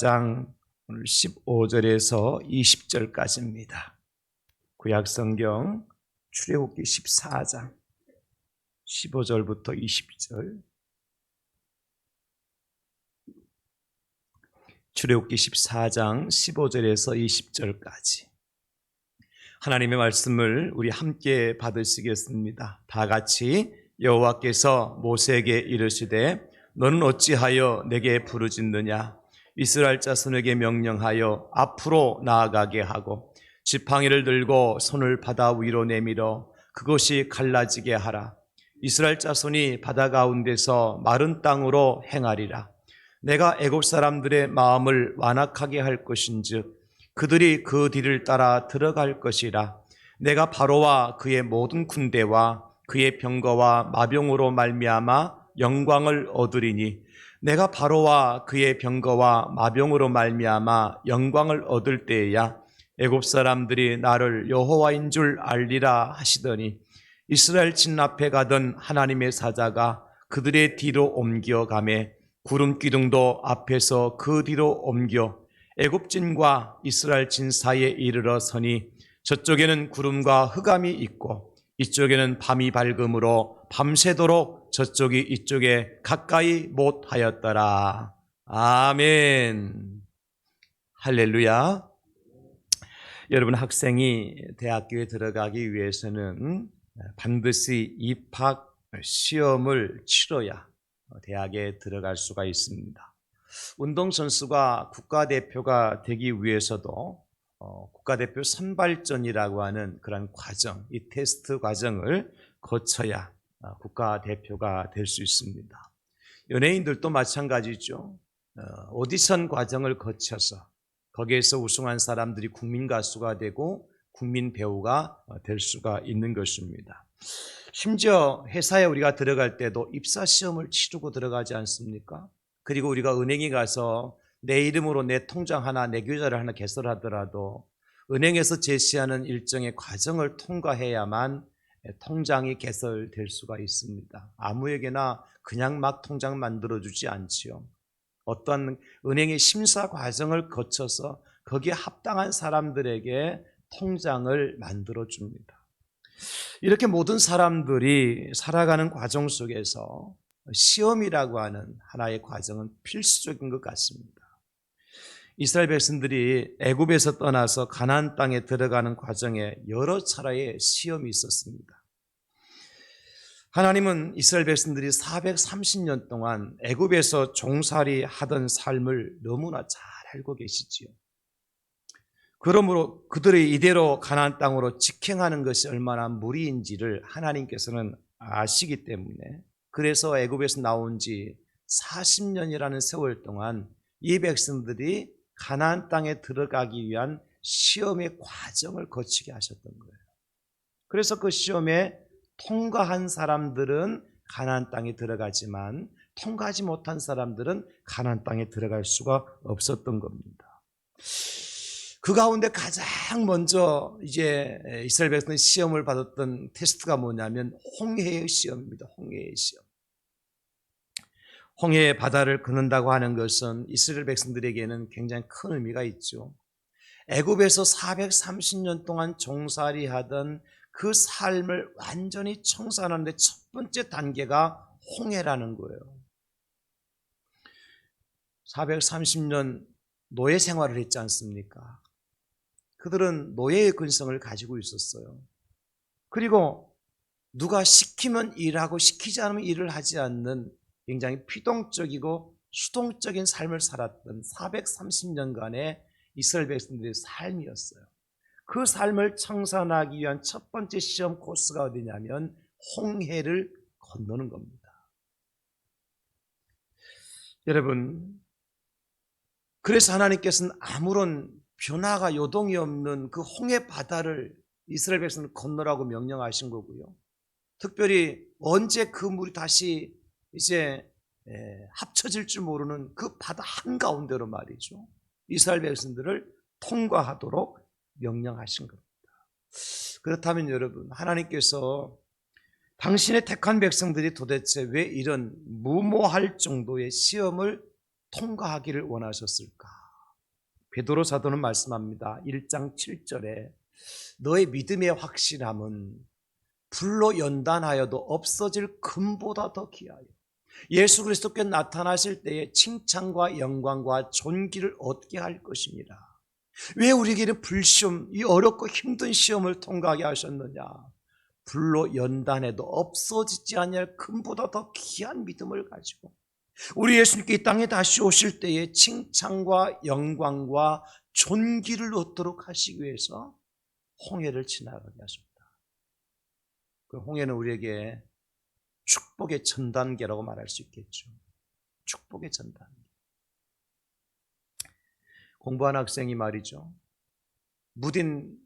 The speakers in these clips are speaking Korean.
장 오늘 15절에서 20절까지입니다. 구약성경 출애굽기 14장 15절부터 20절. 출애굽기 14장 15절에서 20절까지 하나님의 말씀을 우리 함께 받으시겠습니다. 다 같이. 여호와께서 모세에게 이르시되 너는 어찌하여 내게 부르짖느냐? 이스라엘 자손에게 명령하여 앞으로 나아가게 하고 지팡이를 들고 손을 바다 위로 내밀어 그것이 갈라지게 하라. 이스라엘 자손이 바다 가운데서 마른 땅으로 행하리라. 내가 애굽 사람들의 마음을 완악하게 할 것인즉 그들이 그 뒤를 따라 들어갈 것이라. 내가 바로와 그의 모든 군대와 그의 병거와 마병으로 말미암아 영광을 얻으리니 내가 바로와 그의 병거와 마병으로 말미암아 영광을 얻을 때에야 애굽 사람들이 나를 여호와인 줄 알리라 하시더니 이스라엘 진 앞에 가던 하나님의 사자가 그들의 뒤로 옮겨가매 구름 기둥도 앞에서 그 뒤로 옮겨 애굽진과 이스라엘 진 사이에 이르러 서니 저쪽에는 구름과 흑암이 있고 이쪽에는 밤이 밝음으로 밤새도록 저쪽이 이쪽에 가까이 못하였더라. 아멘. 할렐루야. 여러분, 학생이 대학교에 들어가기 위해서는 반드시 입학 시험을 치러야 대학에 들어갈 수가 있습니다. 운동선수가 국가대표가 되기 위해서도 국가대표 선발전이라고 하는 그런 과정, 이 테스트 과정을 거쳐야 국가대표가 될 수 있습니다. 연예인들도 마찬가지죠. 오디션 과정을 거쳐서 거기에서 우승한 사람들이 국민 가수가 되고 국민 배우가 될 수가 있는 것입니다. 심지어 회사에 우리가 들어갈 때도 입사 시험을 치르고 들어가지 않습니까? 그리고 우리가 은행에 가서 내 이름으로 내 통장 하나, 내 계좌를 하나 개설하더라도 은행에서 제시하는 일정의 과정을 통과해야만 통장이 개설될 수가 있습니다. 아무에게나 그냥 막 통장 만들어주지 않지요. 어떤 은행의 심사 과정을 거쳐서 거기에 합당한 사람들에게 통장을 만들어줍니다. 이렇게 모든 사람들이 살아가는 과정 속에서 시험이라고 하는 하나의 과정은 필수적인 것 같습니다. 이스라엘 백성들이 애굽에서 떠나서 가나안 땅에 들어가는 과정에 여러 차례의 시험이 있었습니다. 하나님은 이스라엘 백성들이 430년 동안 애굽에서 종살이 하던 삶을 너무나 잘 알고 계시지요. 그러므로 그들이 이대로 가나안 땅으로 직행하는 것이 얼마나 무리인지를 하나님께서는 아시기 때문에 그래서 애굽에서 나온 지 40년이라는 세월 동안 이 백성들이 가나안 땅에 들어가기 위한 시험의 과정을 거치게 하셨던 거예요. 그래서 그 시험에 통과한 사람들은 가나안 땅에 들어가지만 통과하지 못한 사람들은 가나안 땅에 들어갈 수가 없었던 겁니다. 그 가운데 가장 먼저 이제 이스라엘 백성이 시험을 받았던 테스트가 뭐냐면 홍해의 시험입니다. 홍해의 시험. 홍해의 바다를 걷는다고 하는 것은 이스라엘 백성들에게는 굉장히 큰 의미가 있죠. 애굽에서 430년 동안 종살이 하던 그 삶을 완전히 청산하는데 첫 번째 단계가 홍해라는 거예요. 430년 노예 생활을 했지 않습니까? 그들은 노예의 근성을 가지고 있었어요. 그리고 누가 시키면 일하고 시키지 않으면 일을 하지 않는 굉장히 피동적이고 수동적인 삶을 살았던 430년간의 이스라엘 백성들의 삶이었어요. 그 삶을 청산하기 위한 첫 번째 시험 코스가 어디냐면 홍해를 건너는 겁니다. 여러분, 그래서 하나님께서는 아무런 변화가 요동이 없는 그 홍해 바다를 이스라엘 백성을 건너라고 명령하신 거고요. 특별히 언제 그 물이 다시 이제 합쳐질 줄 모르는 그 바다 한가운데로 말이죠. 이스라엘 백성들을 통과하도록 명령하신 겁니다. 그렇다면 여러분, 하나님께서 당신의 택한 백성들이 도대체 왜 이런 무모할 정도의 시험을 통과하기를 원하셨을까? 베드로 사도는 말씀합니다. 1장 7절에 너의 믿음의 확실함은 불로 연단하여도 없어질 금보다 더 귀하여 예수 그리스도께 나타나실 때에 칭찬과 영광과 존귀를 얻게 할 것입니다. 왜 우리에게는 불시험, 이 어렵고 힘든 시험을 통과하게 하셨느냐? 불로 연단해도 없어지지 아니할 금보다 더 귀한 믿음을 가지고 우리 예수님께 이 땅에 다시 오실 때에 칭찬과 영광과 존귀를 얻도록 하시기 위해서 홍해를 지나가게 하십니다. 그 홍해는 우리에게 축복의 전 단계라고 말할 수 있겠죠. 축복의 전 단계. 공부하는 학생이 말이죠, 무딘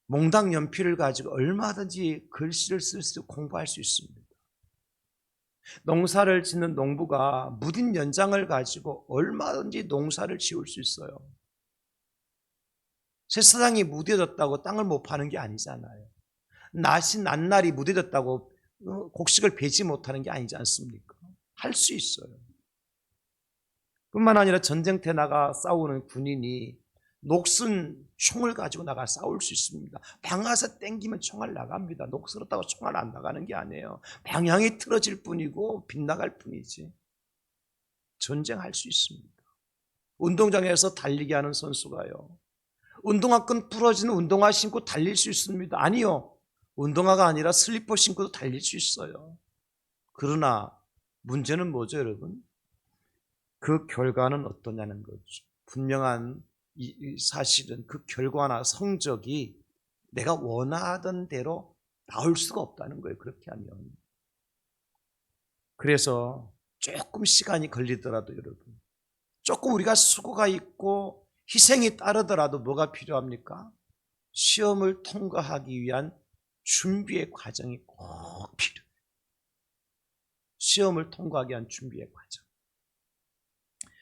몽당 연필을 가지고 얼마든지 글씨를 쓸 수 있고 공부할 수 있습니다. 농사를 짓는 농부가 무딘 연장을 가지고 얼마든지 농사를 지을 수 있어요. 세상이 무뎌졌다고 땅을 못 파는 게 아니잖아요. 낱날이 무뎌졌다고 곡식을 베지 못하는 게 아니지 않습니까? 할 수 있어요. 뿐만 아니라 전쟁터에 나가 싸우는 군인이 녹슨 총을 가지고 나가 싸울 수 있습니다. 방아서 땡기면 총알 나갑니다. 녹슬었다고 총알 안 나가는 게 아니에요. 방향이 틀어질 뿐이고 빗나갈 뿐이지. 전쟁할 수 있습니다. 운동장에서 달리기 하는 선수가요, 운동화끈 부러진 운동화 신고 달릴 수 있습니다. 아니요, 운동화가 아니라 슬리퍼 신고도 달릴 수 있어요. 그러나 문제는 뭐죠, 여러분? 그 결과는 어떠냐는 거죠. 분명한 이 사실은 그 결과나 성적이 내가 원하던 대로 나올 수가 없다는 거예요. 그렇게 하면. 그래서 조금 시간이 걸리더라도 여러분, 조금 우리가 수고가 있고 희생이 따르더라도 뭐가 필요합니까? 시험을 통과하기 위한 준비의 과정이 꼭 필요해요. 시험을 통과하기 위한 준비의 과정.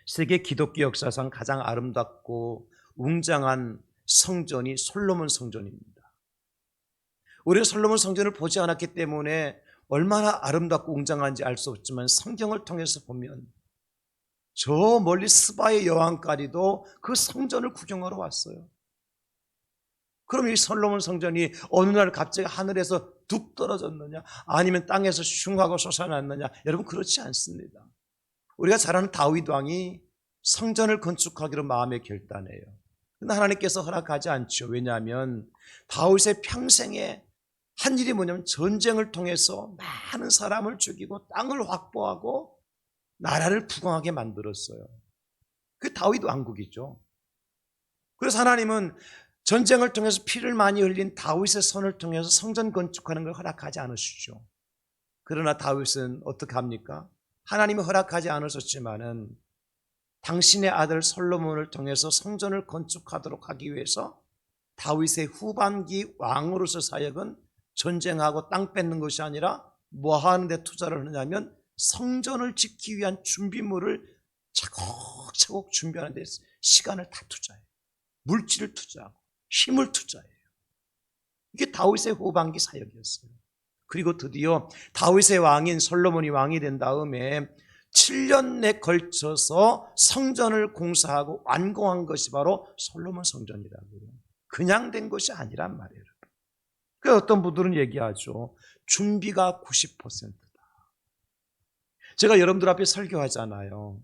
세계 기독교 역사상 가장 아름답고 웅장한 성전이 솔로몬 성전입니다. 우리가 솔로몬 성전을 보지 않았기 때문에 얼마나 아름답고 웅장한지 알 수 없지만 성경을 통해서 보면 저 멀리 스바의 여왕까지도 그 성전을 구경하러 왔어요. 그럼 이 솔로몬 성전이 어느 날 갑자기 하늘에서 뚝 떨어졌느냐, 아니면 땅에서 슝하고 솟아났느냐? 여러분, 그렇지 않습니다. 우리가 잘 아는 다윗 왕이 성전을 건축하기로 마음에 결단해요. 그런데 하나님께서 허락하지 않죠. 왜냐하면 다윗의 평생에 한 일이 뭐냐면 전쟁을 통해서 많은 사람을 죽이고 땅을 확보하고 나라를 부강하게 만들었어요. 그게 다윗 왕국이죠. 그래서 하나님은 전쟁을 통해서 피를 많이 흘린 다윗의 손을 통해서 성전 건축하는 걸 허락하지 않으시죠. 그러나 다윗은 어떻게 합니까? 하나님이 허락하지 않으셨지만은 당신의 아들 솔로몬을 통해서 성전을 건축하도록 하기 위해서 다윗의 후반기 왕으로서 사역은 전쟁하고 땅 뺏는 것이 아니라 뭐 하는 데 투자를 하느냐면 성전을 짓기 위한 준비물을 차곡차곡 준비하는 데 시간을 다 투자해요. 물질을 투자하고 힘을 투자해요. 이게 다윗의 후반기 사역이었어요. 그리고 드디어 다윗의 왕인 솔로몬이 왕이 된 다음에 7년에 걸쳐서 성전을 공사하고 완공한 것이 바로 솔로몬 성전이라고요. 그냥 된 것이 아니란 말이에요. 그래서 어떤 분들은 얘기하죠. 준비가 90%다. 제가 여러분들 앞에 설교하잖아요.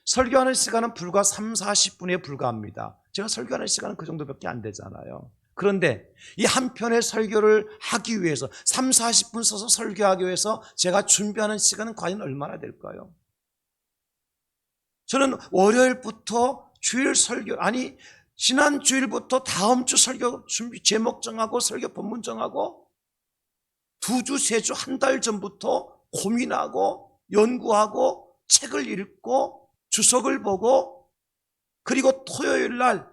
설교하는 시간은 불과 30-40분에 불과합니다. 제가 설교하는 시간은 그 정도밖에 안 되잖아요. 그런데 이 한 편의 설교를 하기 위해서 30-40분 서서 설교하기 위해서 제가 준비하는 시간은 과연 얼마나 될까요? 저는 월요일부터 주일 설교, 아니 지난 주일부터 다음 주 설교 준비 제목 정하고 설교 본문 정하고 2주, 3주, 한 달 전부터 고민하고 연구하고 책을 읽고 주석을 보고 그리고 토요일 날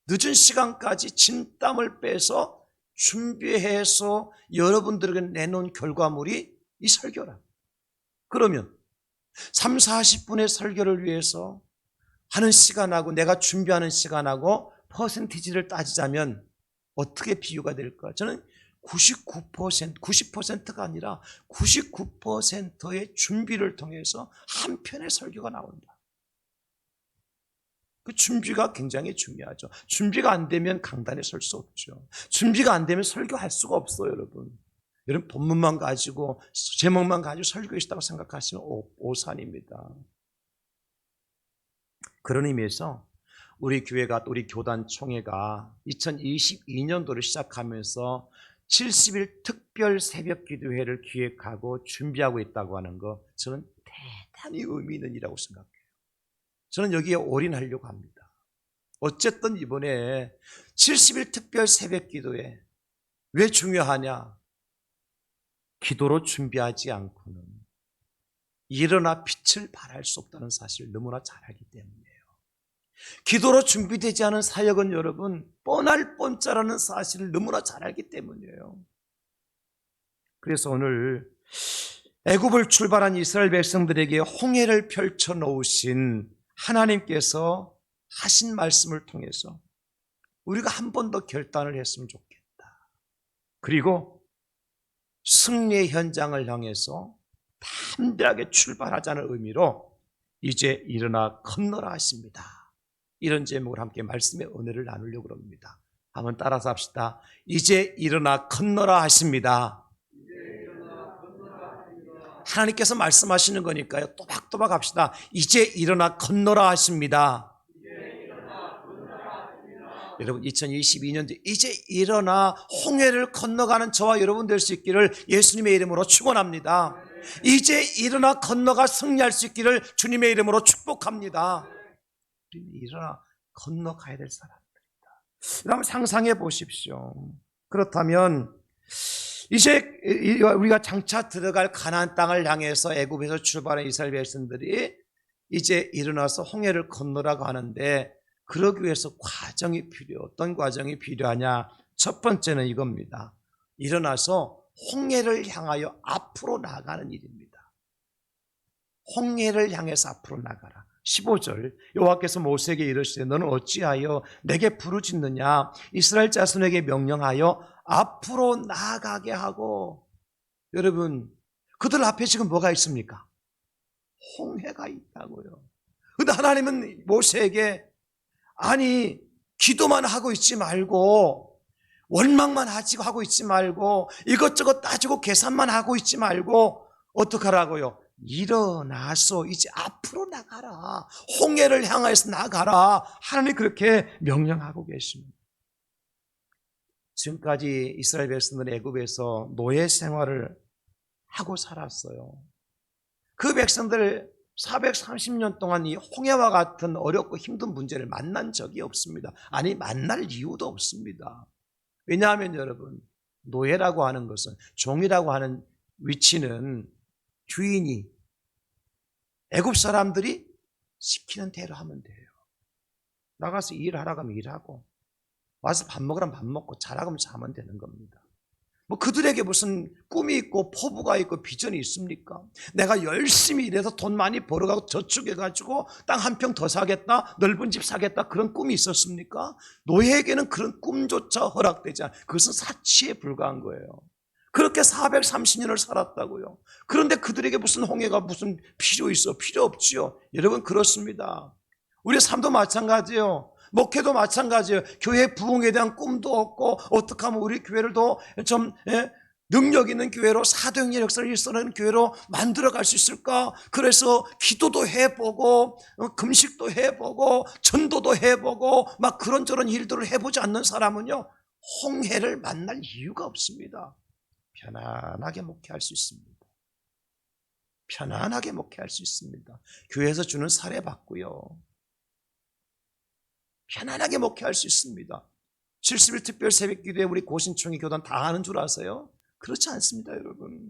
늦은 시간까지 진땀을 빼서 준비해서 여러분들에게 내놓은 결과물이 이 설교라. 그러면 30-40분의 설교를 위해서 하는 시간하고 내가 준비하는 시간하고 퍼센티지를 따지자면 어떻게 비유가 될까? 저는 99%, 90%가 아니라 99%의 준비를 통해서 한 편의 설교가 나온다. 그 준비가 굉장히 중요하죠. 준비가 안 되면 강단에 설 수 없죠. 준비가 안 되면 설교할 수가 없어요, 여러분. 여러분 본문만 가지고 제목만 가지고 설교했다고 생각하시면 오산입니다. 그런 의미에서 우리 교회가 또 우리 교단 총회가 2022년도를 시작하면서 70일 특별 새벽 기도회를 기획하고 준비하고 있다고 하는 거 저는 대단히 의미 있는 일이라고 생각해요. 저는 여기에 올인하려고 합니다. 어쨌든 이번에 70일 특별 새벽 기도회 왜 중요하냐? 기도로 준비하지 않고는 일어나 빛을 발할 수 없다는 사실을 너무나 잘 알기 때문이에요. 기도로 준비되지 않은 사역은 여러분 뻔할 뻔짜라는 사실을 너무나 잘 알기 때문이에요. 그래서 오늘 애굽을 출발한 이스라엘 백성들에게 홍해를 펼쳐 놓으신 하나님께서 하신 말씀을 통해서 우리가 한 번 더 결단을 했으면 좋겠다. 그리고 승리의 현장을 향해서 담대하게 출발하자는 의미로 이제 일어나 건너라 하십니다. 이런 제목으로 함께 말씀의 은혜를 나누려고 합니다. 한번 따라서 합시다. 이제 일어나 건너라 하십니다. 하나님께서 말씀하시는 거니까요. 또박또박 합시다. 이제 일어나 건너라 하십니다. 여러분 2022년도 이제 일어나 홍해를 건너가는 저와 여러분 될 수 있기를 예수님의 이름으로 축원합니다. 이제 일어나 건너가 승리할 수 있기를 주님의 이름으로 축복합니다. 일어나 건너가야 될 사람들이다. 여러분 상상해 보십시오. 그렇다면 이제 우리가 장차 들어갈 가나안 땅을 향해서 애굽에서 출발한 이스라엘 백성들이 이제 일어나서 홍해를 건너라고 하는데 그러기 위해서 과정이 어떤 과정이 필요하냐? 첫 번째는 이겁니다. 일어나서 홍해를 향하여 앞으로 나가는 일입니다. 홍해를 향해서 앞으로 나가라. 15절 여호와께서 모세에게 이르시되 너는 어찌하여 내게 부르짖느냐? 이스라엘 자손에게 명령하여 앞으로 나아가게 하고. 여러분 그들 앞에 지금 뭐가 있습니까? 홍해가 있다고요. 근데 하나님은 모세에게 아니 기도만 하고 있지 말고 원망만 하고 있지 말고 이것저것 따지고 계산만 하고 있지 말고 어떡하라고요? 일어나서 이제 앞으로 나가라. 홍해를 향해서 나가라. 하나님이 그렇게 명령하고 계십니다. 지금까지 이스라엘 백성들은 애굽에서 노예 생활을 하고 살았어요. 그 백성들 430년 동안 이 홍해와 같은 어렵고 힘든 문제를 만난 적이 없습니다. 아니 만날 이유도 없습니다. 왜냐하면 여러분 노예라고 하는 것은 종이라고 하는 위치는 주인이 애굽 사람들이 시키는 대로 하면 돼요. 나가서 일하라고 하면 일하고 와서 밥 먹으라면 밥 먹고 자라고 하면 자면 되는 겁니다. 뭐 그들에게 무슨 꿈이 있고 포부가 있고 비전이 있습니까? 내가 열심히 일해서 돈 많이 벌어가고 저축해가지고 땅 한 평 더 사겠다, 넓은 집 사겠다 그런 꿈이 있었습니까? 노예에게는 그런 꿈조차 허락되지 않아요. 그것은 사치에 불과한 거예요. 그렇게 430년을 살았다고요. 그런데 그들에게 무슨 홍해가 무슨 필요 있어? 필요 없지요. 여러분 그렇습니다. 우리 삶도 마찬가지예요. 목회도 마찬가지예요. 교회 부흥에 대한 꿈도 없고 어떻게 하면 우리 교회를 더 좀 능력 있는 교회로 사도행전 역사를 일어나는 교회로 만들어갈 수 있을까? 그래서 기도도 해보고 금식도 해보고 전도도 해보고 막 그런저런 일들을 해보지 않는 사람은요 홍해를 만날 이유가 없습니다. 편안하게 목회할 수 있습니다. 편안하게 목회할 수 있습니다. 교회에서 주는 사례 받고요. 편안하게 목회할 수 있습니다. 70일 특별 새벽 기도에 우리 고신총회 교단 다 하는 줄 아세요? 그렇지 않습니다, 여러분.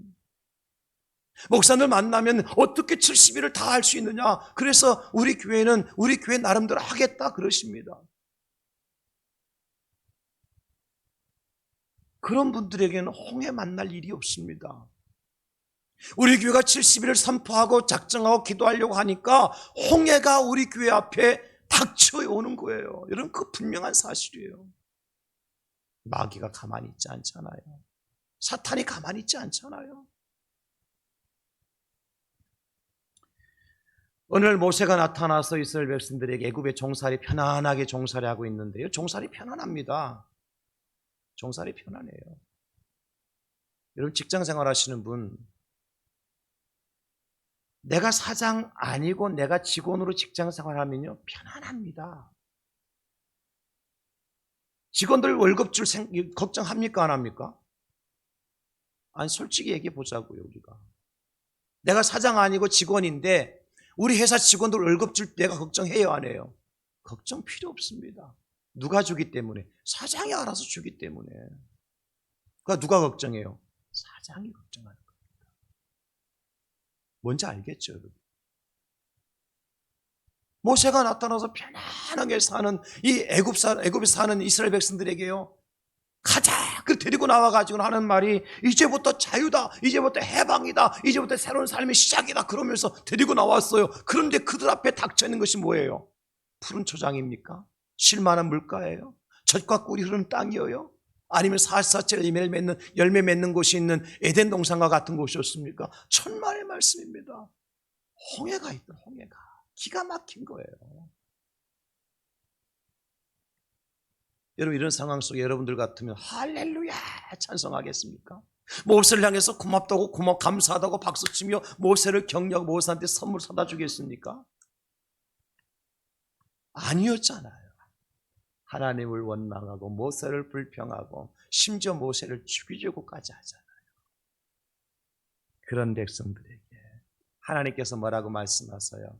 목사님들 만나면 어떻게 70일을 다 할 수 있느냐? 그래서 우리 교회는 우리 교회 나름대로 하겠다 그러십니다. 그런 분들에게는 홍해 만날 일이 없습니다. 우리 교회가 70일을 선포하고 작정하고 기도하려고 하니까 홍해가 우리 교회 앞에 닥쳐오는 거예요. 여러분 그 분명한 사실이에요. 마귀가 가만히 있지 않잖아요. 사탄이 가만히 있지 않잖아요. 오늘 모세가 나타나서 이스라엘 백성들에게 애굽의 종살이 편안하게 종살이 하고 있는데요. 종살이 편안합니다. 종살이 편안해요. 여러분 직장 생활 하시는 분, 내가 사장 아니고 내가 직원으로 직장 생활하면요 편안합니다. 직원들 월급 줄 걱정합니까 안 합니까? 아니 솔직히 얘기해 보자고요. 우리가 내가 사장 아니고 직원인데 우리 회사 직원들 월급 줄 내가 걱정해요 안 해요? 걱정 필요 없습니다. 누가 주기 때문에? 사장이 알아서 주기 때문에. 그러니까 누가 걱정해요? 사장이 걱정하는 겁니다. 뭔지 알겠죠 여러분? 모세가 나타나서 편안하게 사는 이 애굽에 사는 이스라엘 백성들에게요 가자! 그 데리고 나와가지고 하는 말이 이제부터 자유다, 이제부터 해방이다, 이제부터 새로운 삶의 시작이다 그러면서 데리고 나왔어요. 그런데 그들 앞에 닥쳐있는 것이 뭐예요? 푸른 초장입니까? 쉴만한 물가예요? 젖과 꿀이 흐르는 땅이에요? 아니면 사시사철 열매 맺는 곳이 있는 에덴 동산과 같은 곳이었습니까? 천만의 말씀입니다. 홍해가 있다. 홍해가 기가 막힌 거예요. 여러분 이런 상황 속에 여러분들 같으면 할렐루야 찬송하겠습니까? 모세를 향해서 고맙다고 감사하다고 박수치며 모세를 격려하고 모세한테 선물 사다 주겠습니까? 아니었잖아요. 하나님을 원망하고 모세를 불평하고 심지어 모세를 죽이려고까지 하잖아요. 그런 백성들에게 하나님께서 뭐라고 말씀하세요?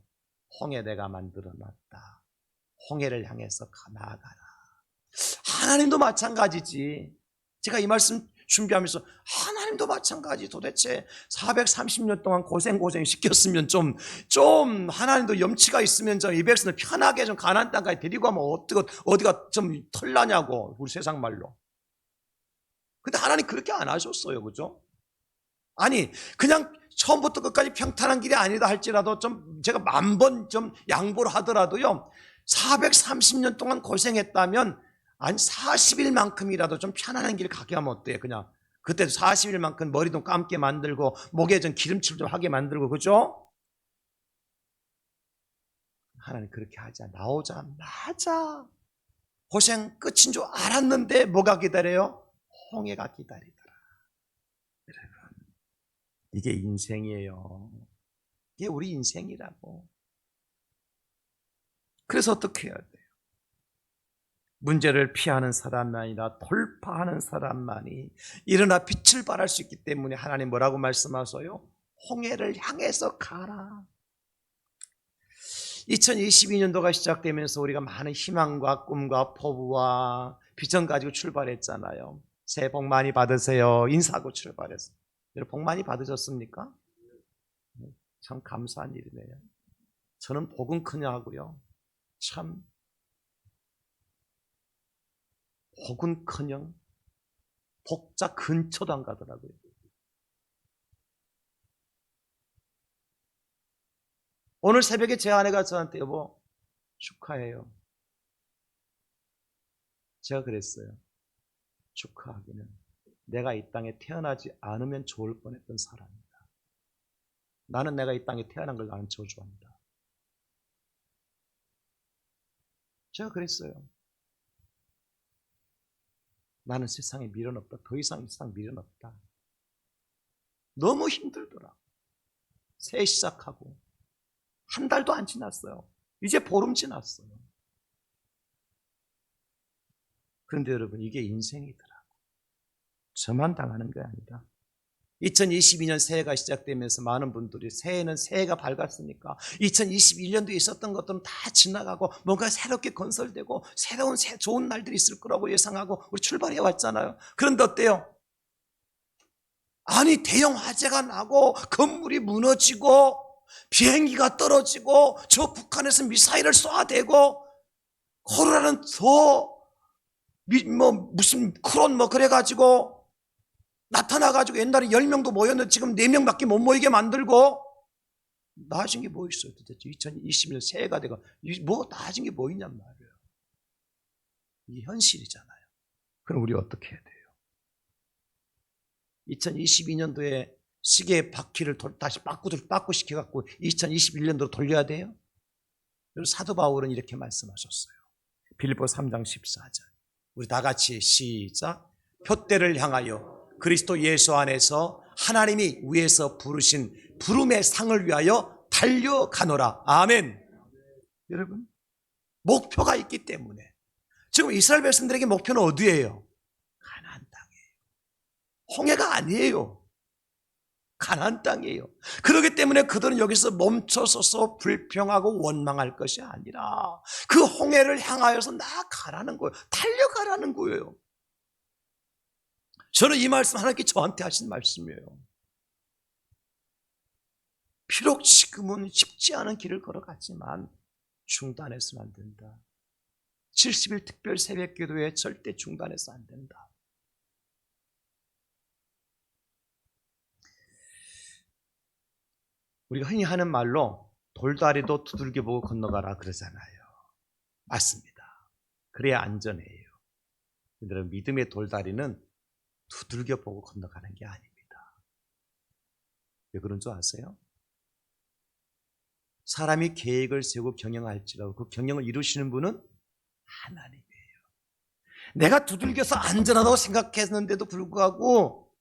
홍해 내가 만들어놨다. 홍해를 향해서 나아가라. 하나님도 마찬가지지. 제가 이 말씀 준비하면서 하나님도 마찬가지. 도대체 430년 동안 고생 시켰으면 좀 하나님도 염치가 있으면 좀 이 백성을 편하게 좀 가나안 땅까지 데리고 가면 어디가 좀 털나냐고 우리 세상 말로. 근데 하나님 그렇게 안 하셨어요, 그죠? 아니 그냥 처음부터 끝까지 평탄한 길이 아니다 할지라도 좀 제가 1000번 좀 양보를 하더라도요 430년 동안 고생했다면 한 40일만큼이라도 좀 편안한 길 가게 하면 어때요? 그냥 그때도 40일만큼 머리도 감게 만들고 목에 좀 기름칠 좀 하게 만들고 그죠? 하나님 그렇게 하자. 나오자마자 고생 끝인 줄 알았는데 뭐가 기다려요? 홍해가 기다리더라. 여러분 이게 인생이에요. 이게 우리 인생이라고. 그래서 어떻게 해야 돼요? 문제를 피하는 사람이 아니라 돌파하는 사람만이 일어나 빛을 발할 수 있기 때문에 하나님 뭐라고 말씀하세요? 홍해를 향해서 가라. 2022년도가 시작되면서 우리가 많은 희망과 꿈과 포부와 비전 가지고 출발했잖아요. 새해 복 많이 받으세요. 인사하고 출발했어요. 여러분 복 많이 받으셨습니까? 참 감사한 일이네요. 저는 복은커녕 하고요. 참 복은커녕 복자 근처도 안 가더라고요. 오늘 새벽에 제 아내가 저한테 여보 축하해요. 제가 그랬어요. 축하하기는 내가 이 땅에 태어나지 않으면 좋을 뻔했던 사람이다. 나는 내가 이 땅에 태어난 걸 나는 저주한다. 제가 그랬어요. 나는 세상에 미련 없다. 더 이상 이 세상 미련 없다. 너무 힘들더라. 새해 시작하고 한 달도 안 지났어요. 이제 보름 지났어요. 그런데 여러분 이게 인생이더라고. 저만 당하는 게 아니라 2022년 새해가 시작되면서 많은 분들이 새해는 새해가 밝았으니까 2021년도에 있었던 것들은 다 지나가고 뭔가 새롭게 건설되고 새로운 좋은 날들이 있을 거라고 예상하고 우리 출발해 왔잖아요. 그런데 어때요? 아니 대형 화재가 나고 건물이 무너지고 비행기가 떨어지고 저 북한에서 미사일을 쏘아대고 코로나는 더 무슨 크론 그래가지고 나타나가지고 옛날에 10명도 모였는데 지금 4명밖에 못 모이게 만들고 나아진 게 뭐 있어요 도대체 2020년 새해가 되고 뭐 나아진 게 뭐 있냔 말이에요. 이게 현실이잖아요. 그럼 우리 어떻게 해야 돼요? 2022년도에 시계의 바퀴를 다시 바꾸 시켜갖고 2021년도로 돌려야 돼요? 그래서 사도 바울은 이렇게 말씀하셨어요. 빌립보 3장 14절. 우리 다 같이 시작. 표대를 향하여 그리스도 예수 안에서 하나님이 위에서 부르신 부름의 상을 위하여 달려가노라. 아멘. 여러분, 목표가 있기 때문에 지금 이스라엘 백성들에게 목표는 어디예요? 가나안 땅이에요. 홍해가 아니에요. 가나안 땅이에요. 그렇기 때문에 그들은 여기서 멈춰서서 불평하고 원망할 것이 아니라 그 홍해를 향하여서 나아가라는 거예요. 달려가라는 거예요. 저는 이 말씀 하나님께 저한테 하신 말씀이에요. 비록 지금은 쉽지 않은 길을 걸어갔지만 중단해서는 안 된다. 70일 특별 새벽 기도에 절대 중단해서 안 된다. 우리가 흔히 하는 말로 돌다리도 두들겨보고 건너가라 그러잖아요. 맞습니다. 그래야 안전해요. 그런데 믿음의 돌다리는 두들겨보고 건너가는 게 아닙니다. 왜 그런 줄 아세요? 사람이 계획을 세우고 경영할지라도 그 경영을 이루시는 분은 하나님이에요. 내가 두들겨서 안전하다고 생각했는데도 불구하고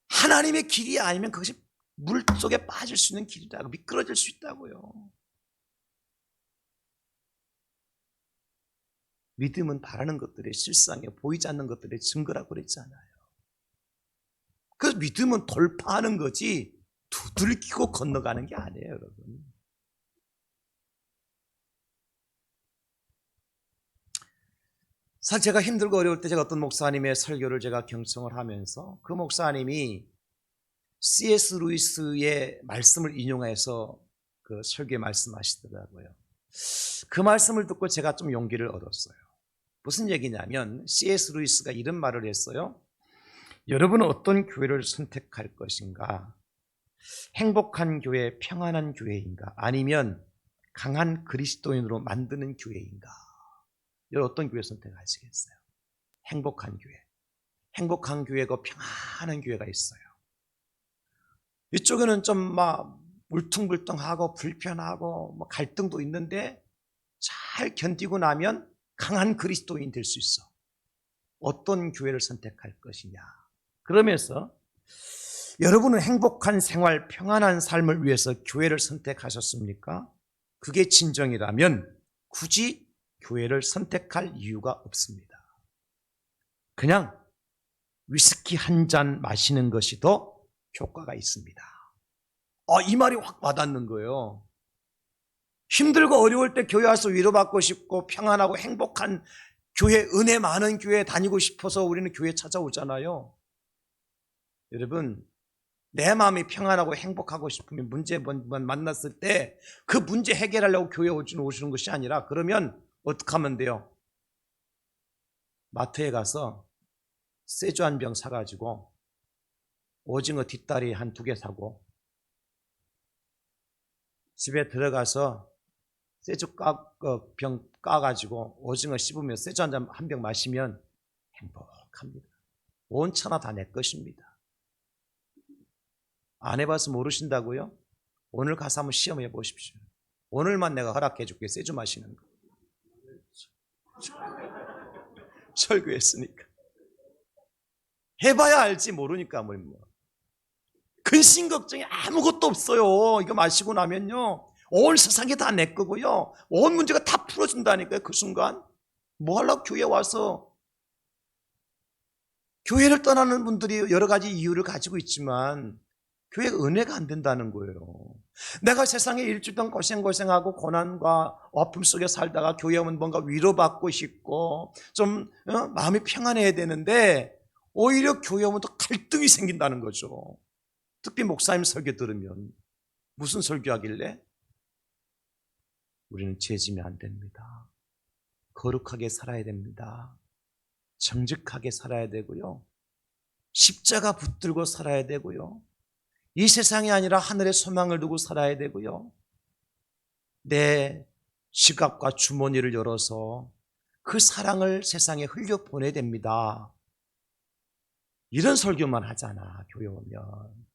하나님의 길이 아니면 그것이 물 속에 빠질 수 있는 길이라고, 미끄러질 수 있다고요. 믿음은 바라는 것들의 실상에 보이지 않는 것들의 증거라고 그랬잖아요. 그 믿음은 돌파하는 거지 두들기고 건너가는 게 아니에요, 여러분. 사실 제가 힘들고 어려울 때 제가 어떤 목사님의 설교를 제가 경청을 하면서 그 목사님이 C.S. 루이스의 말씀을 인용해서 그 설교에 말씀하시더라고요. 그 말씀을 듣고 제가 좀 용기를 얻었어요. 무슨 얘기냐면 C.S. 루이스가 이런 말을 했어요. 여러분은 어떤 교회를 선택할 것인가? 행복한 교회, 평안한 교회인가? 아니면 강한 그리스도인으로 만드는 교회인가? 여러분 어떤 교회 선택하시겠어요? 행복한 교회. 행복한 교회가 평안한 교회가 있어요. 이쪽에는 좀 막 울퉁불퉁하고 불편하고 뭐 갈등도 있는데 잘 견디고 나면 강한 그리스도인 될 수 있어. 어떤 교회를 선택할 것이냐. 그러면서 여러분은 행복한 생활, 평안한 삶을 위해서 교회를 선택하셨습니까? 그게 진정이라면 굳이 교회를 선택할 이유가 없습니다. 그냥 위스키 한 잔 마시는 것이 더 효과가 있습니다. 이 말이 확 와닿는 거예요. 힘들고 어려울 때 교회 와서 위로받고 싶고 평안하고 행복한 교회, 은혜 많은 교회 다니고 싶어서 우리는 교회 찾아오잖아요. 여러분, 내 마음이 평안하고 행복하고 싶으면 문제 만났을 때 그 문제 해결하려고 교회 오시는 것이 아니라 그러면 어떻게 하면 돼요? 마트에 가서 세주 한 병 사가지고 오징어 뒷다리 한 2개 사고 집에 들어가서 세주 병 까가지고 오징어 씹으며 세주 한 병 마시면 행복합니다. 온 천하 다 내 것입니다. 안 해봐서 모르신다고요? 오늘 가서 한번 시험해 보십시오. 오늘만 내가 허락해 줄게, 세주 마시는 거. 설교했으니까. 해봐야 알지 모르니까 뭐. 근심 걱정이 아무것도 없어요. 이거 마시고 나면요 온 세상이 다 내 거고요 온 문제가 다 풀어진다니까요. 그 순간 뭐 하려고 교회 와서. 교회를 떠나는 분들이 여러 가지 이유를 가지고 있지만 교회가 은혜가 안 된다는 거예요. 내가 세상에 일주일 동안 고생하고 고난과 아픔 속에 살다가 교회 오면 뭔가 위로받고 싶고 좀 마음이 평안해야 되는데 오히려 교회 오면 또 갈등이 생긴다는 거죠. 특히 목사님 설교 들으면 무슨 설교하길래? 우리는 죄지면 안 됩니다. 거룩하게 살아야 됩니다. 정직하게 살아야 되고요. 십자가 붙들고 살아야 되고요. 이 세상이 아니라 하늘의 소망을 두고 살아야 되고요. 내 지갑과 주머니를 열어서 그 사랑을 세상에 흘려보내야 됩니다. 이런 설교만 하잖아, 교회 오면.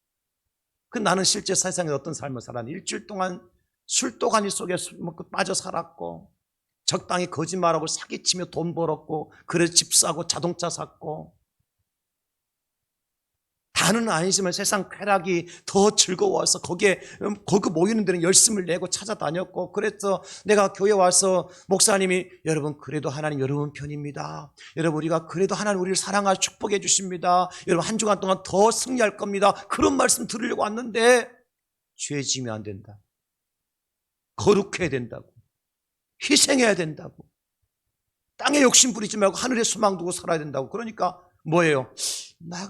그 나는 실제 세상에 어떤 삶을 살았니? 일주일 동안 술도가니 속에 술 먹고 빠져 살았고, 적당히 거짓말하고 사기치며 돈 벌었고, 그래서 집 사고 자동차 샀고, 다는 아니지만 세상 쾌락이 더 즐거워서 거기 모이는 데는 열심을 내고 찾아다녔고, 그래서 내가 교회 와서 목사님이 여러분 그래도 하나님 여러분 편입니다. 여러분 우리가 그래도 하나님 우리를 사랑하여 축복해 주십니다. 여러분 한 주간 동안 더 승리할 겁니다. 그런 말씀 들으려고 왔는데 죄 지으면 안 된다. 거룩해야 된다고. 희생해야 된다고. 땅에 욕심 부리지 말고 하늘에 소망 두고 살아야 된다고. 그러니까 뭐예요?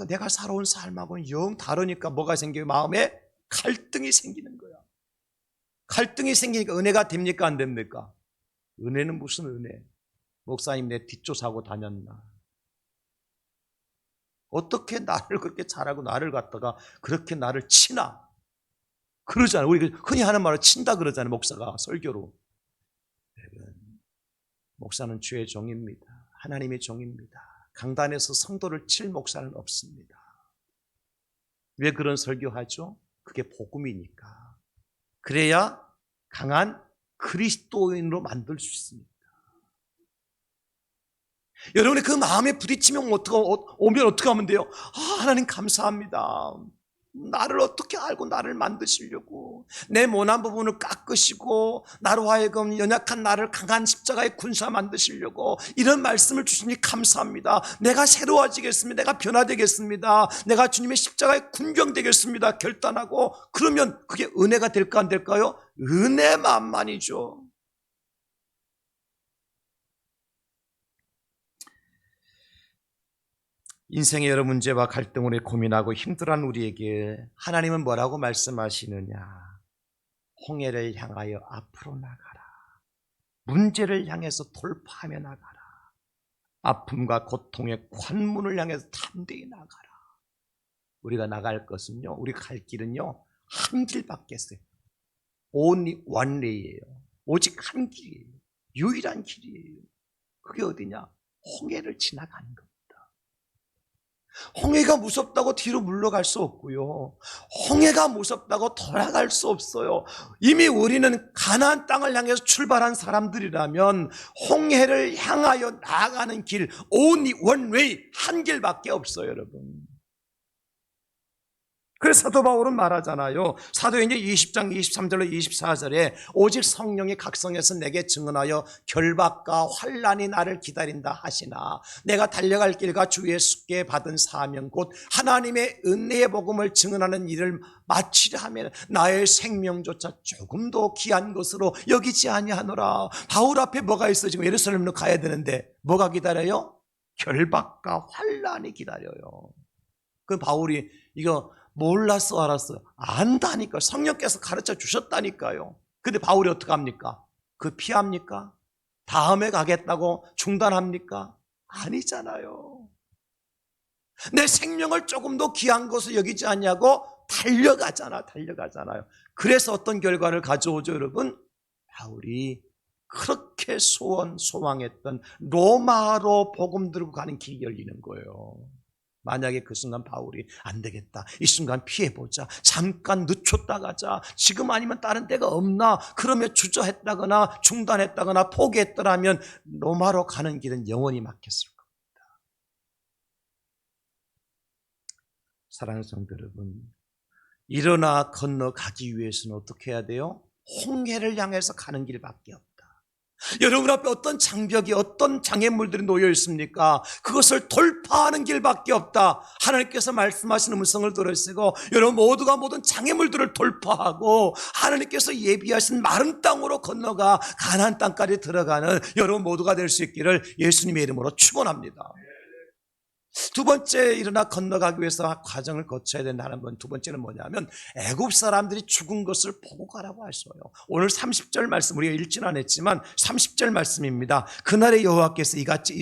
내가 살아온 삶하고는 영 다르니까 뭐가 생겨요? 마음에 갈등이 생기는 거야. 갈등이 생기니까 은혜가 됩니까? 안 됩니까? 은혜는 무슨 은혜? 목사님 내 뒷조사하고 다녔나? 어떻게 나를 그렇게 잘하고 나를 갖다가 그렇게 나를 치나? 그러잖아요. 우리 흔히 하는 말로 친다 그러잖아요. 목사가 설교로. 목사는 주의 종입니다. 하나님의 종입니다. 강단에서 성도를 칠 목사는 없습니다. 왜 그런 설교하죠? 그게 복음이니까. 그래야 강한 그리스도인으로 만들 수 있습니다. 여러분의 그 마음에 부딪히면 오면 어떻게 하면 돼요? 하나님 감사합니다. 나를 어떻게 알고 나를 만드시려고 내 모난 부분을 깎으시고 나로 하여금 연약한 나를 강한 십자가의 군사 만드시려고 이런 말씀을 주시니 감사합니다. 내가 새로워지겠습니다. 내가 변화되겠습니다. 내가 주님의 십자가의 군병 되겠습니다. 결단하고 그러면 그게 은혜가 될까 안 될까요? 은혜만이죠. 인생의 여러 문제와 갈등으로 고민하고 힘들어하는 우리에게 하나님은 뭐라고 말씀하시느냐? 홍해를 향하여 앞으로 나가라. 문제를 향해서 돌파하며 나가라. 아픔과 고통의 관문을 향해서 담대히 나가라. 우리가 나갈 것은요, 우리 갈 길은요, 한 길밖에 없어요. Only one way예요. 오직 한 길이에요. 유일한 길이에요. 그게 어디냐? 홍해를 지나가는 겁니다. 홍해가 무섭다고 뒤로 물러갈 수 없고요. 홍해가 무섭다고 돌아갈 수 없어요. 이미 우리는 가나안 땅을 향해서 출발한 사람들이라면 홍해를 향하여 나아가는 길, only one way, 한 길밖에 없어요, 여러분. 그래서 사도 바울은 말하잖아요. 사도행전 20장 23절로 24절에 오직 성령이 각성해서 내게 증언하여 결박과 환난이 나를 기다린다 하시나 내가 달려갈 길과 주 예수께 받은 사명 곧 하나님의 은혜의 복음을 증언하는 일을 마치려 하면 나의 생명조차 조금도 귀한 것으로 여기지 아니하노라. 바울 앞에 뭐가 있어? 지금 예루살렘으로 가야 되는데 뭐가 기다려요? 결박과 환난이 기다려요. 그 바울이 이거 몰랐어 알았어? 안다니까. 성령께서 가르쳐 주셨다니까요. 근데 바울이 어떻게 합니까? 그 피합니까? 다음에 가겠다고 중단합니까? 아니잖아요. 내 생명을 조금 더 귀한 것을 여기지 않냐고 달려가잖아요. 그래서 어떤 결과를 가져오죠, 여러분? 바울이 그렇게 소망했던 로마로 복음 들고 가는 길이 열리는 거예요. 만약에 그 순간 바울이 안 되겠다, 이 순간 피해보자, 잠깐 늦췄다 가자, 지금 아니면 다른 데가 없나, 그러면 주저했다거나 중단했다거나 포기했더라면 로마로 가는 길은 영원히 막혔을 겁니다. 사랑하는 성도 여러분, 일어나 건너가기 위해서는 어떻게 해야 돼요? 홍해를 향해서 가는 길밖에 없다. 여러분 앞에 어떤 장벽이, 어떤 장애물들이 놓여 있습니까? 그것을 돌파하는 길밖에 없다. 하나님께서 말씀하시는 음성을 들으시고 여러분 모두가 모든 장애물들을 돌파하고 하나님께서 예비하신 마른 땅으로 건너가 가나안 땅까지 들어가는 여러분 모두가 될 수 있기를 예수님의 이름으로 축원합니다. 두 번째, 일어나 건너가기 위해서 과정을 거쳐야 된다는 건 두 번째는 뭐냐면 애굽 사람들이 죽은 것을 보고 가라고 하셔요. 오늘 30절 말씀 우리가 읽지는 않았지만 30절 말씀입니다. 그날에 여호와께서 이같이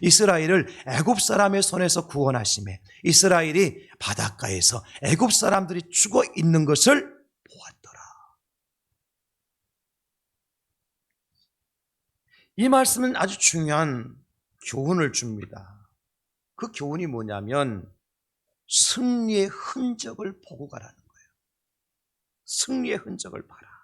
이스라엘을 애굽 사람의 손에서 구원하시매 이스라엘이 바닷가에서 애굽 사람들이 죽어 있는 것을 보았더라. 이 말씀은 아주 중요한 교훈을 줍니다. 그 교훈이 뭐냐면 승리의 흔적을 보고 가라는 거예요. 승리의 흔적을 봐라.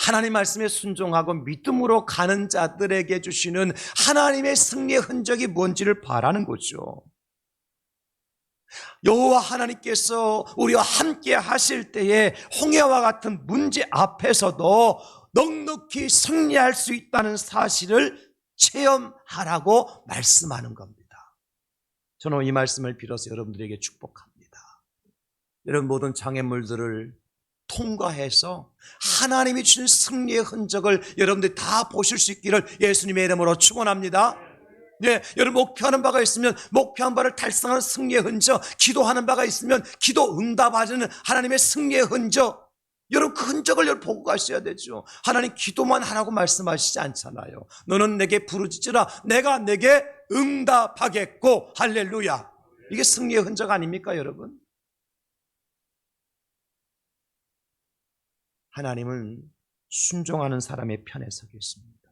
하나님 말씀에 순종하고 믿음으로 가는 자들에게 주시는 하나님의 승리의 흔적이 뭔지를 바라는 거죠. 여호와 하나님께서 우리와 함께 하실 때에 홍해와 같은 문제 앞에서도 넉넉히 승리할 수 있다는 사실을 체험하라고 말씀하는 겁니다. 저는 이 말씀을 빌어서 여러분들에게 축복합니다. 여러분 모든 장애물들을 통과해서 하나님이 주신 승리의 흔적을 여러분들이 다 보실 수 있기를 예수님의 이름으로 축원합니다. 네, 여러분 목표하는 바가 있으면 목표한 바를 달성하는 승리의 흔적, 기도하는 바가 있으면 기도 응답하시는 하나님의 승리의 흔적, 여러분 그 흔적을 여러분 보고 가셔야 되죠. 하나님 기도만 하라고 말씀하시지 않잖아요. 너는 내게 부르짖으라 내가 내게 응답하겠고, 할렐루야. 이게 승리의 흔적 아닙니까 여러분? 하나님은 순종하는 사람의 편에 서 계십니다.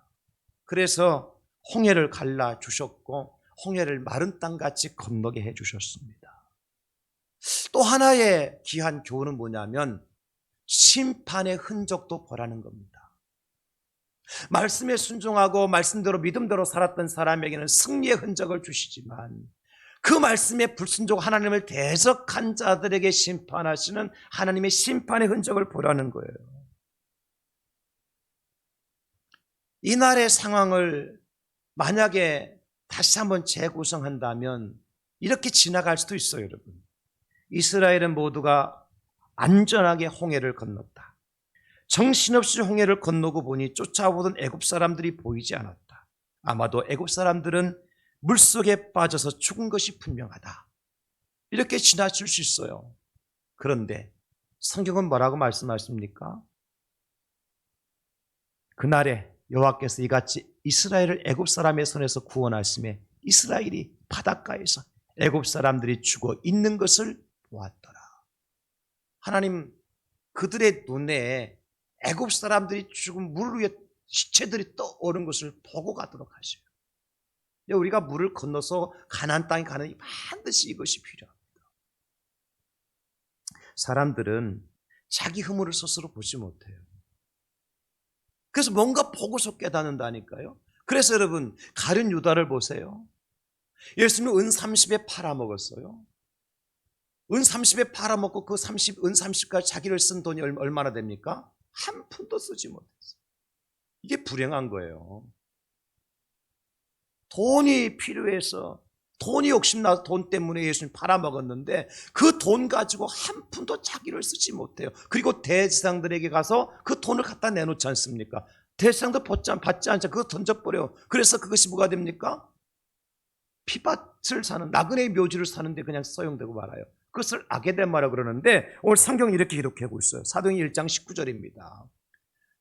그래서 홍해를 갈라 주셨고 홍해를 마른 땅같이 건너게 해 주셨습니다. 또 하나의 귀한 교훈은 뭐냐면 심판의 흔적도 보라는 겁니다. 말씀에 순종하고 말씀대로 믿음대로 살았던 사람에게는 승리의 흔적을 주시지만 그 말씀에 불순종 하나님을 대적한 자들에게 심판하시는 하나님의 심판의 흔적을 보라는 거예요. 이날의 상황을 만약에 다시 한번 재구성한다면 이렇게 지나갈 수도 있어요, 여러분. 이스라엘은 모두가 안전하게 홍해를 건넜다. 정신없이 홍해를 건너고 보니 쫓아오던 애굽 사람들이 보이지 않았다. 아마도 애굽 사람들은 물속에 빠져서 죽은 것이 분명하다. 이렇게 지나칠 수 있어요. 그런데 성경은 뭐라고 말씀하십니까? 그날에 여호와께서 이같이 이스라엘을 애굽 사람의 손에서 구원하심에 이스라엘이 바닷가에서 애굽 사람들이 죽어 있는 것을 보았더라. 하나님 그들의 눈에 애굽 사람들이 죽은 물 위에 시체들이 떠오른 것을 보고 가도록 하셔요. 우리가 물을 건너서 가나안 땅에 가는 반드시 이것이 필요합니다. 사람들은 자기 허물을 스스로 보지 못해요. 그래서 뭔가 보고서 깨닫는다니까요. 그래서 여러분 가룟 유다를 보세요. 예수님은 은 30에 팔아먹었어요. 은 30에 팔아먹고 그 30, 은 30까지 자기를 쓴 돈이 얼마나 됩니까? 한 푼도 쓰지 못했어요. 이게 불행한 거예요. 돈이 필요해서 돈이 욕심나서 돈 때문에 예수님 팔아먹었는데 그 돈 가지고 한 푼도 자기를 쓰지 못해요. 그리고 대제사장들에게 가서 그 돈을 갖다 내놓지 않습니까? 대제사장도 받지 않자 그거 던져버려요. 그래서 그것이 뭐가 됩니까? 피밭을 사는 나그네의 묘지를 사는데 그냥 써용되고 말아요. 그것을 악에 대한 말이라고 그러는데 오늘 성경이 이렇게 기록하고 있어요. 사도행전 1장 19절입니다.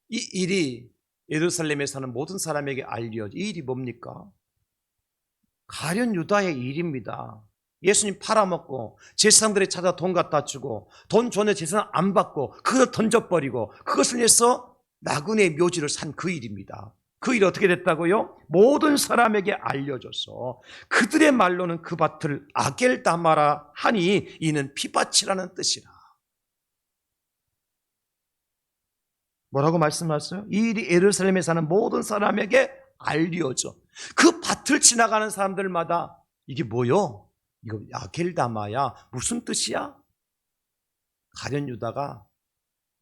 이 일이 예루살렘에 사는 모든 사람에게 알려져. 이 일이 뭡니까? 가룟 유다의 일입니다. 예수님 팔아먹고 제사장들이 찾아 돈 갖다 주고 돈 전에 제사장 안 받고 그걸 던져버리고 그것을 위해서 나그네의 묘지를 산 그 일입니다. 그 일이 어떻게 됐다고요? 모든 사람에게 알려져서 그들의 말로는 그 밭을 아겔다마라 하니 이는 피밭이라는 뜻이라. 뭐라고 말씀하셨어요? 이 일이 예루살렘에 사는 모든 사람에게 알려져. 그 밭을 지나가는 사람들마다 이게 뭐요? 이거 아겔다마야. 무슨 뜻이야? 가룟 유다가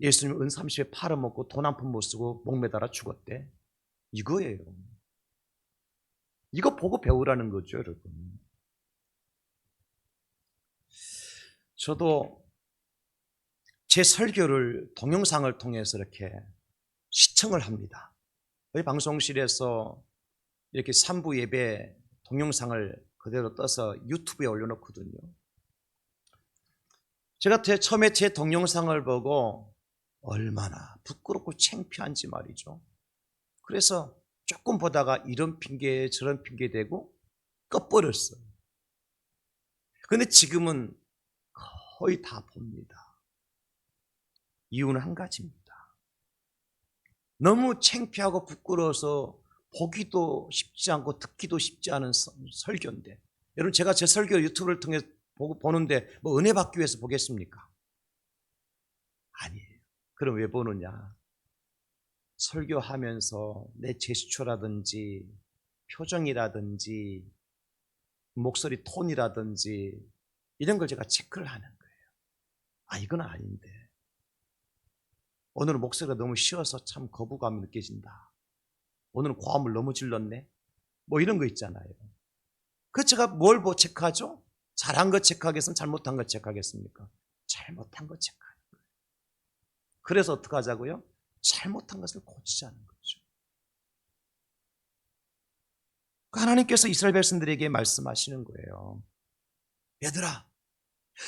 예수님 은 30에 팔아먹고 돈 한 푼 못 쓰고 목매달아 죽었대. 이거예요. 이거 보고 배우라는 거죠, 여러분. 저도 제 설교를 동영상을 통해서 이렇게 시청을 합니다. 저희 방송실에서 이렇게 3부 예배 동영상을 그대로 떠서 유튜브에 올려놓거든요. 제가 처음에 제 동영상을 보고 얼마나 부끄럽고 창피한지 말이죠. 그래서 조금 보다가 이런 핑계 저런 핑계 대고 꺼버렸어요. 그런데 지금은 거의 다 봅니다. 이유는 한 가지입니다. 너무 창피하고 부끄러워서 보기도 쉽지 않고 듣기도 쉽지 않은 설교인데 여러분 제가 제 설교 유튜브를 통해 보는데 뭐 은혜 받기 위해서 보겠습니까? 아니에요. 그럼 왜 보느냐? 설교하면서 내 제스처라든지 표정이라든지 목소리 톤이라든지 이런 걸 제가 체크를 하는 거예요. 아, 이건 아닌데. 오늘은 목소리가 너무 쉬어서 참 거부감이 느껴진다. 오늘은 고함을 너무 질렀네. 뭐 이런 거 있잖아요. 그 제가 뭘 체크하죠? 잘한 거 체크하겠습니까? 잘못한 거 체크하겠습니까? 잘못한 거 체크하는 거예요. 그래서 어떻게 하자고요? 잘못한 것을 고치자는 거죠. 하나님께서 이스라엘 백성들에게 말씀하시는 거예요. 얘들아,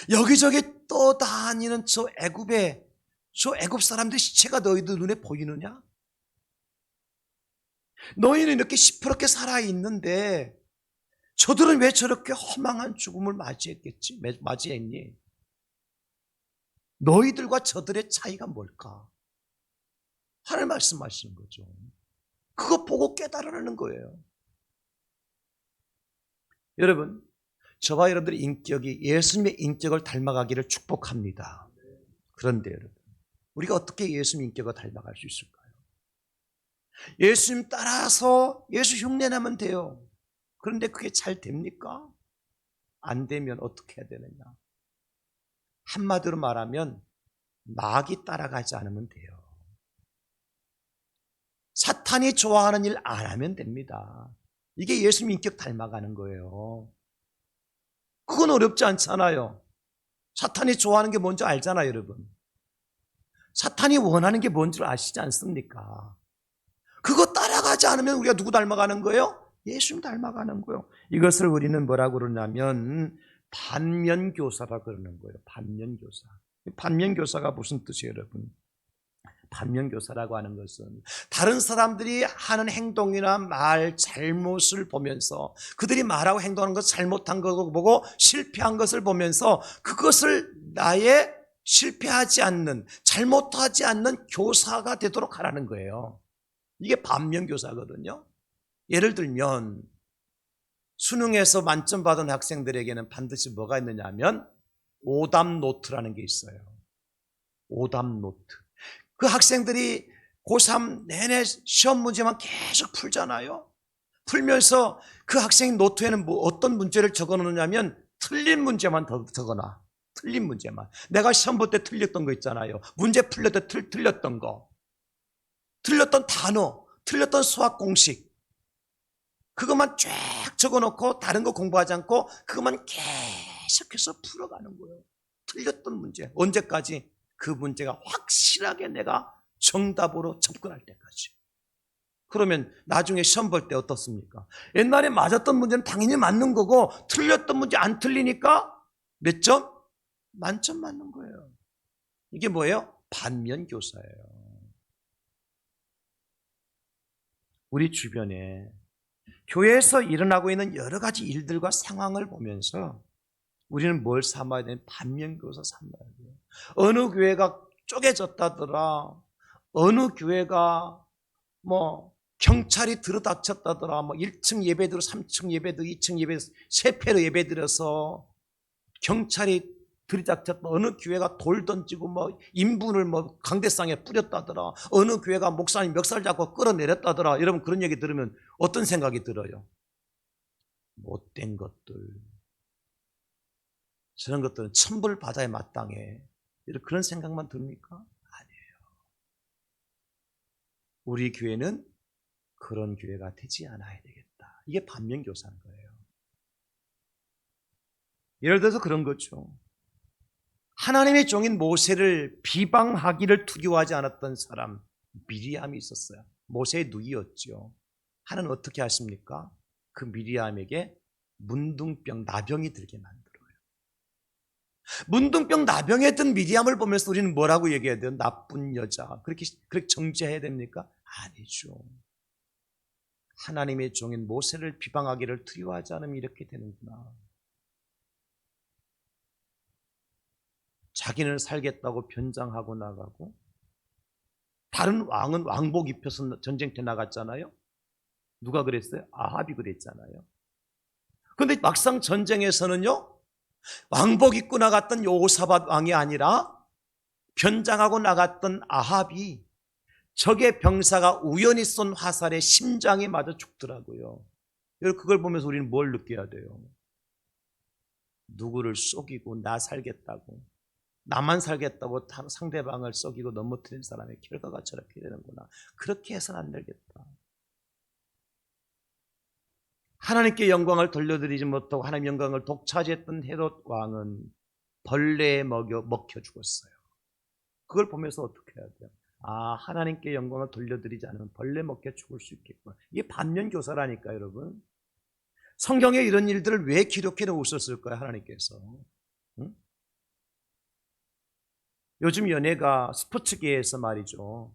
여기저기 떠다니는 저 애굽 사람들 시체가 너희들 눈에 보이느냐? 너희는 이렇게 시퍼렇게 살아있는데 저들은 왜 저렇게 허망한 죽음을 맞이했니? 너희들과 저들의 차이가 뭘까? 하나님 말씀하시는 거죠. 그거 보고 깨달으라는 거예요. 여러분, 저와 여러분들의 인격이 예수님의 인격을 닮아가기를 축복합니다. 그런데 여러분, 우리가 어떻게 예수님 인격을 닮아갈 수 있을까요? 예수님 따라서 예수 흉내내면 돼요. 그런데 그게 잘 됩니까? 안 되면 어떻게 해야 되느냐? 한마디로 말하면 마귀 따라가지 않으면 돼요. 사탄이 좋아하는 일 안 하면 됩니다. 이게 예수님 인격 닮아가는 거예요. 그건 어렵지 않잖아요. 사탄이 좋아하는 게 뭔지 알잖아요, 여러분. 사탄이 원하는 게 뭔지 아시지 않습니까? 그거 따라가지 않으면 우리가 누구 닮아가는 거예요? 예수님 닮아가는 거예요. 이것을 우리는 뭐라고 그러냐면 반면교사라고 그러는 거예요. 반면교사. 반면교사가 무슨 뜻이에요, 여러분? 반면교사라고 하는 것은 다른 사람들이 하는 행동이나 말, 잘못을 보면서 그들이 말하고 행동하는 것 잘못한 거 보고 실패한 것을 보면서 그것을 나의 실패하지 않는, 잘못하지 않는 교사가 되도록 하라는 거예요. 이게 반면교사거든요. 예를 들면 수능에서 만점 받은 학생들에게는 반드시 뭐가 있느냐 하면 오답 노트라는 게 있어요. 오답 노트. 그 학생들이 고3 내내 시험 문제만 계속 풀잖아요. 풀면서 그 학생 노트에는 어떤 문제를 적어놓느냐면 틀린 문제만 적어놔. 틀린 문제만. 내가 시험 볼 때 틀렸던 거 있잖아요. 문제 풀릴 때 틀렸던 거. 틀렸던 단어, 틀렸던 수학 공식. 그것만 쫙 적어놓고 다른 거 공부하지 않고 그것만 계속해서 풀어가는 거예요. 틀렸던 문제. 언제까지? 그 문제가 확실하게 내가 정답으로 접근할 때까지. 그러면 나중에 시험 볼 때 어떻습니까? 옛날에 맞았던 문제는 당연히 맞는 거고 틀렸던 문제 안 틀리니까 몇 점? 만점 맞는 거예요. 이게 뭐예요? 반면교사예요. 우리 주변에 교회에서 일어나고 있는 여러 가지 일들과 상황을 보면서 우리는 뭘 삼아야 되는? 반면교사 삼아야 돼요. 어느 교회가 쪼개졌다더라. 어느 교회가 경찰이 들어닥쳤다더라. 1층 예배드려 3층 예배드려 2층 예배드려 3패로 예배드려서 경찰이 들이닥쳤다. 어느 교회가 돌 던지고 인분을 강대상에 뿌렸다더라. 어느 교회가 목사님 멱살 잡고 끌어내렸다더라. 여러분 그런 얘기 들으면 어떤 생각이 들어요? 못된 것들. 저런 것들은 천벌 받아야 마땅해. 그런 생각만 듭니까? 아니에요. 우리 교회는 그런 교회가 되지 않아야 되겠다. 이게 반면교사인 거예요. 예를 들어서 그런 거죠. 하나님의 종인 모세를 비방하기를 두려워하지 않았던 사람 미리암이 있었어요. 모세의 누이였죠. 하나님은 어떻게 하십니까? 그 미리암에게 문둥병, 나병이 들게 만들어요. 문둥병, 나병에 든 미리암을 보면서 우리는 뭐라고 얘기해야 돼요? 나쁜 여자. 그렇게 정죄해야 됩니까? 아니죠. 하나님의 종인 모세를 비방하기를 두려워하지 않으면 이렇게 되는구나. 자기는 살겠다고 변장하고 나가고 다른 왕은 왕복 입혀서 전쟁터에 나갔잖아요. 누가 그랬어요? 아합이 그랬잖아요. 그런데 막상 전쟁에서는요, 왕복 입고 나갔던 여호사밧 왕이 아니라 변장하고 나갔던 아합이 적의 병사가 우연히 쏜 화살에 심장이 맞아 죽더라고요. 여러분, 그걸 보면서 우리는 뭘 느껴야 돼요? 누구를 속이고 나 살겠다고, 나만 살겠다고 상대방을 속이고 넘어뜨린 사람의 결과가 저렇게 되는구나. 그렇게 해서는 안 되겠다. 하나님께 영광을 돌려드리지 못하고 하나님 영광을 독차지했던 헤롯 왕은 벌레에 먹혀 죽었어요. 그걸 보면서 어떻게 해야 돼요? 아, 하나님께 영광을 돌려드리지 않으면 벌레 먹혀 죽을 수 있겠구나. 이게 반면교사라니까, 여러분. 성경에 이런 일들을 왜 기록해 놓으셨을까요, 하나님께서? 응? 요즘 연예가 스포츠계에서 말이죠,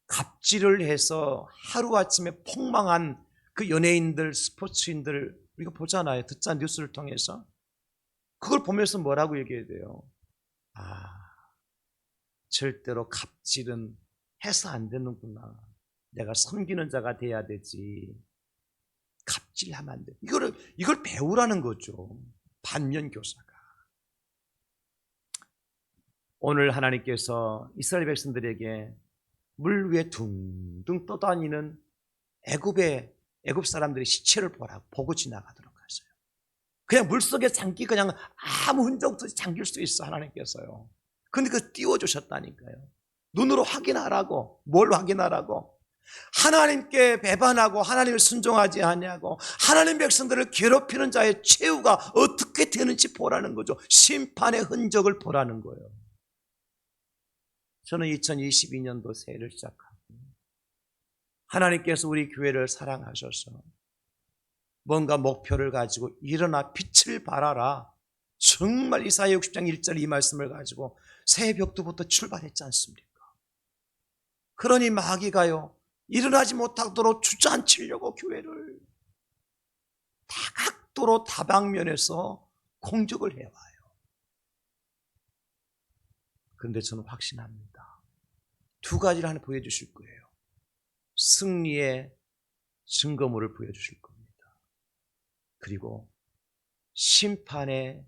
갑질을 해서 하루아침에 폭망한 그 연예인들, 스포츠인들 우리가 보잖아요. 듣자, 뉴스를 통해서. 그걸 보면서 뭐라고 얘기해야 돼요? 아, 절대로 갑질은 해서 안 되는구나. 내가 섬기는 자가 돼야 되지. 갑질하면 안 돼. 이걸 배우라는 거죠. 반면교사가. 오늘 하나님께서 이스라엘 백성들에게 물 위에 둥둥 떠다니는 애굽 사람들의 시체를 보고 지나가도록 하세요. 그냥 물속에 잠기, 그냥 아무 흔적 없이 잠길 수 있어, 하나님께서요. 근데 그거 띄워주셨다니까요. 눈으로 확인하라고. 뭘 확인하라고? 하나님께 배반하고 하나님을 순종하지 아니하고 하나님 백성들을 괴롭히는 자의 최후가 어떻게 되는지 보라는 거죠. 심판의 흔적을 보라는 거예요. 저는 2022년도 새해를 시작하고 하나님께서 우리 교회를 사랑하셔서 뭔가 목표를 가지고 일어나 빛을 발하라, 정말 이사야 60장 1절 이 말씀을 가지고 새벽부터 출발했지 않습니까? 그러니 마귀가요, 일어나지 못하도록 주저앉히려고 교회를 다각도로 다방면에서 공격을 해와요. 그런데 저는 확신합니다. 두 가지를 하나 보여주실 거예요. 승리의 증거물을 보여주실 겁니다. 그리고 심판의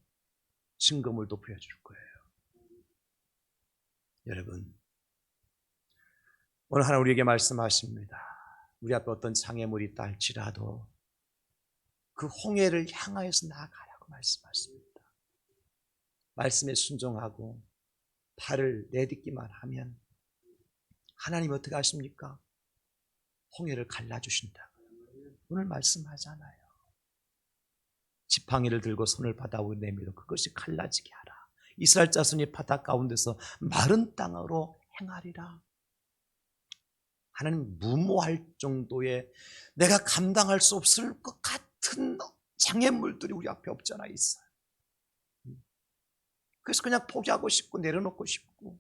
증거물도 보여줄 거예요. 여러분, 오늘 하나 우리에게 말씀하십니다. 우리 앞에 어떤 장애물이 있다 할지라도 그 홍해를 향하여서 나아가라고 말씀하십니다. 말씀에 순종하고 발을 내딛기만 하면 하나님 어떻게 하십니까? 홍해를 갈라주신다고요. 오늘 말씀하잖아요. 지팡이를 들고 손을 바다 위에 내밀어 그것이 갈라지게 하라. 이스라엘 자손이 바다 가운데서 마른 땅으로 행하리라. 하나님, 무모할 정도의 내가 감당할 수 없을 것 같은 장애물들이 우리 앞에 없잖아 있어요. 그래서 그냥 포기하고 싶고 내려놓고 싶고.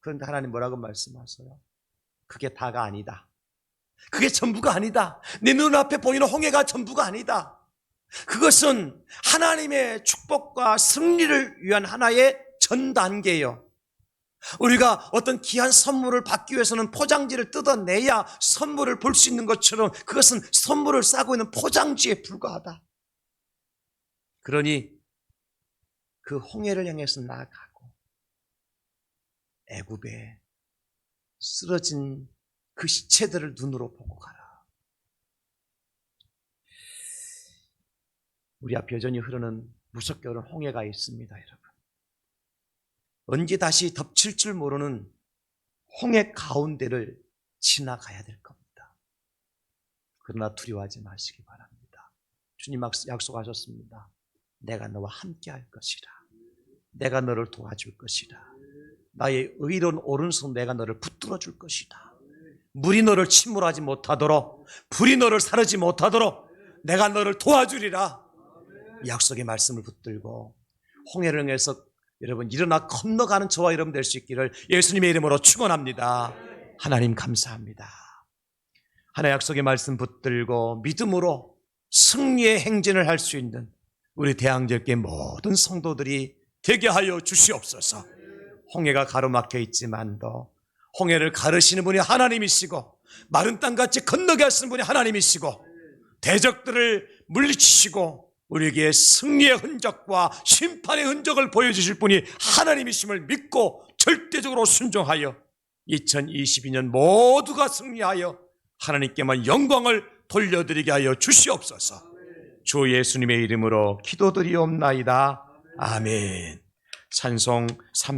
그런데 하나님 뭐라고 말씀하세요? 그게 다가 아니다. 그게 전부가 아니다. 내 눈앞에 보이는 홍해가 전부가 아니다. 그것은 하나님의 축복과 승리를 위한 하나의 전 단계예요. 우리가 어떤 귀한 선물을 받기 위해서는 포장지를 뜯어내야 선물을 볼 수 있는 것처럼 그것은 선물을 싸고 있는 포장지에 불과하다. 그러니 그 홍해를 향해서 나아가고 애굽에 쓰러진 그 시체들을 눈으로 보고 가라. 우리 앞에 여전히 흐르는 무섭게 흐르는 홍해가 있습니다, 여러분. 언제 다시 덮칠 줄 모르는 홍해 가운데를 지나가야 될 겁니다. 그러나 두려워하지 마시기 바랍니다. 주님 약속하셨습니다. 내가 너와 함께 할 것이라. 내가 너를 도와줄 것이라. 나의 의로운 오른손 내가 너를 붙들어 줄 것이다. 물이 너를 침몰하지 못하도록, 불이 너를 사르지 못하도록 내가 너를 도와주리라. 이 약속의 말씀을 붙들고 홍해를 향해서 여러분 일어나 건너가는 저와 여러분 될 수 있기를 예수님의 이름으로 축원합니다. 하나님 감사합니다. 하나의 약속의 말씀 붙들고 믿음으로 승리의 행진을 할 수 있는 우리 대항절교의 모든 성도들이 되게 하여 주시옵소서. 홍해가 가로막혀 있지만도 홍해를 가르시는 분이 하나님이시고 마른 땅같이 건너게 하시는 분이 하나님이시고 대적들을 물리치시고 우리에게 승리의 흔적과 심판의 흔적을 보여주실 분이 하나님이심을 믿고 절대적으로 순종하여 2022년 모두가 승리하여 하나님께만 영광을 돌려드리게 하여 주시옵소서. 주 예수님의 이름으로 기도드리옵나이다. 아멘. 찬송 3